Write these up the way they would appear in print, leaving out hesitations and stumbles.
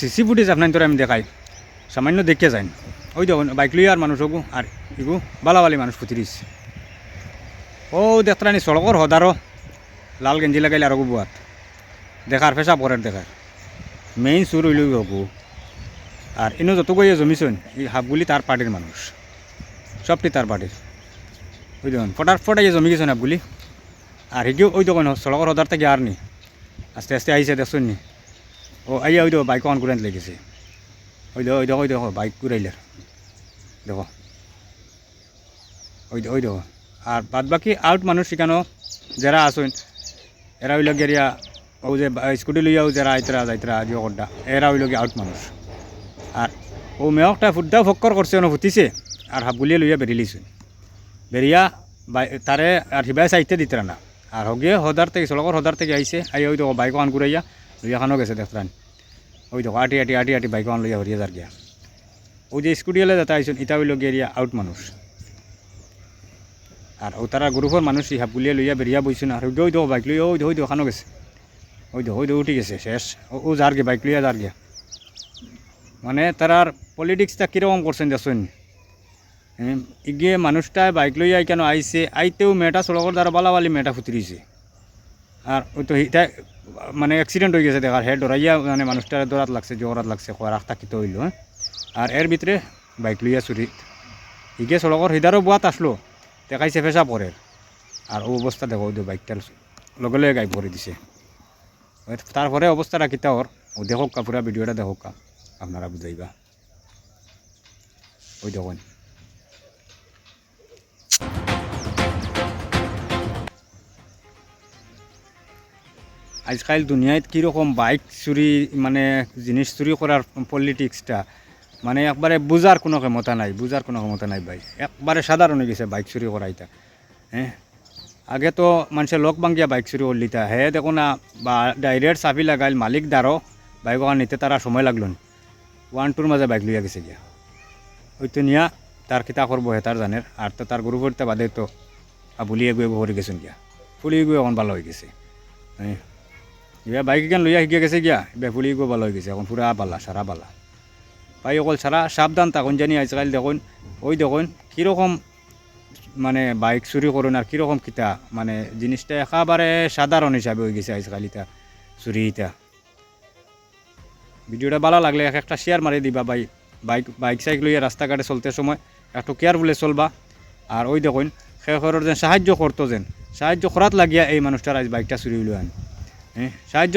CC footage আপনার তোর আমি দেখাই সামান্য দেখে যাই ওই দেখুন বাইক লইয়া আর মানুষ হবু আর ইগু বালাবালি মানুষ ফুটিরিস ও দেখতানি সড়কর হদারও লাল গেঞ্জি লাগাইলে আর বুয়াত দেখার পেশা পরের দেখার মেইন সুর হইল হবু আর ইনো যত গিয়ে জমিছন এই হাফগুলি তার পার্টির মানুষ সবটি তার পার্টির ওই দেখুন ফটাইয়ে জমি গেছেন হাফগুলি আর হিগেও ওই দেখুন সড়কর হদার থেকে আর নি আস্তে আস্তে আইসে দেখছেন নি ও আইয়া ওই দেখো বাইক অন করে লেগেছে ওই দেখো বাইক ঘুরাইলে দেখো ওই দেখো আর বাদ বাকি আউট মানুষ সেখানেও যারা আসুন এরা হইল গেরিয়া ও যে স্কুটি লইয়াও যারা আইতরা যাইতরা জিও করডা এরা হইল গিয়ে আউট মানুষ আর ও মেয়কটা ফুটদাও ফক্কর করছে না ফুটিছে আর হাফগুলিয়ে লইয়া বেরিয়েছেন বেরিয়া তারে আর হিবাই সাইতে দিতে না আর হগিয়ে হদার থেকে সড়কর হদার থেকে আইসে ওই দেখো বাইক অন ঘুরাইয়া লইয়া খানো গেছে দেখতেন ওই দেখো আটি বাইক অন লইয়া হরিয়া যার গিয়া ওই যে স্কুটি এলে যাতে আইসুন ইটা হইল গিয়ে আউট মানুষ আর ও তারা গ্রুপের মানুষ হাফগুলিয়ে লইয়া বেরিয়া বইছেন আর ওই দেখো বাইক লইয়া ওই দেখো খানো গেছে ওই দেখো উঠি গেছে শেষ ও যার গে বাইক লইয়া যার গিয়া মানে তারার পলিটিক্সটা কীরকম করছেন দেখছেন ইগিয়ে মানুষটা বাইক লইয়া কেন আইসে আইতেও মেয়েটা সড়কের দ্বারা বালাবালি মেয়েটা ফুটিরিছে আর ওই তো এটা মানে অ্যাক্সিডেন্ট হয়ে গেছে দেখার হেড ডরাইয়া মানে মানুষটার দৌড়াত লাগছে জোরাত লাগছে রাখ থাকিতে হইল আর এর ভিতরে বাইক লইয়া চুরি ইগে সড়কর হিদারও বুয়াত আসলো দেখাইছে ফেসা পরের আর ও অবস্থা দেখো ওই বাইকটার লগে লগে গাইব করে দিছে তারপরে অবস্থাটা কিতা ওর ও দেখো পুরা ভিডিওটা দেখো আপনারা বুঝাইবা ওই দেখুন আজকাল দুনিয়ায় কীরকম বাইক চুরি মানে জিনিস চুরি করার পলিটিক্সটা মানে একবারে বুঝার কোনো ক্ষমতা নাই ভাই একবারে সাধারণ হয়ে গেছে বাইক চুরি করা এটা হ্যাঁ আগে তো মানুষের লোক ভাঙ্গিয়া বাইক চুরি করলিতা হে দেখো না বা ডাইরেক্ট চাবি লাগাইল মালিক দ্বারও বাইক নিতে তারা সময় লাগলো 1-2 মাঝে বাইক লইয়া গেছে গিয়া ওইতো নিয়া তার কিতা করবো হে তার জানের আর তো তার গরু করতে বাদে তো বুলিয়ে গুয়ে ভরে গেছেন গিয়া ফুলিয়ে গুয়ে এখন ভালো হয়ে গেছে হ্যাঁ এবার বাইক এখান লইয়া শিখে গেছে গিয়া এবার ফুলিয়ে গুয়ে ভালো হয়ে গেছে এখন পুরা বালা সারা বালা ভাই অকল সারা সাবধান তখন জানি আজকাল দেখুন ওই দেখুন কীরকম মানে বাইক চুরি করুন আর কীরকম কিতা মানে জিনিসটা একেবারে সাধারণ হিসাবে হয়ে গেছে আজকাল ইটা চুরি ইটা ভিডিওটা ভালো লাগলে একটা শেয়ার মারি দিবা ভাই বাইক সাইক লইয়া রাস্তাঘাটে চলতে সময় একটু কেয়ারফুলে চলবা আর ওই দেখুন শেষর যেন সাহায্য করতো সাহায্য করাত লাগিয়া এই মানুষটার আজ বাইকটা চুরি হইল আন হ্যাঁ সাহায্য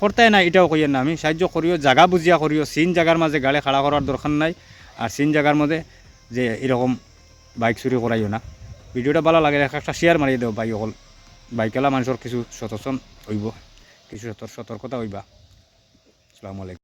করতে না এটাও কইয়ের না আমি সাহায্য করিও জায়গা বুঝিয়া করিও সিন জায়গার মাঝে গাড়ি খাড়া করার দরকার নাই আর সিন জায়গার মধ্যে যে এরকম বাইক চুরি করাইও না ভিডিওটা ভালো লাগে একটা শেয়ার মারিয়ে দেও ভাই অকল বাইকেলা মানুষের কিছু সচেতন হইব কিছু সতর্কতা হইবা আসসালামু আলাইকুম।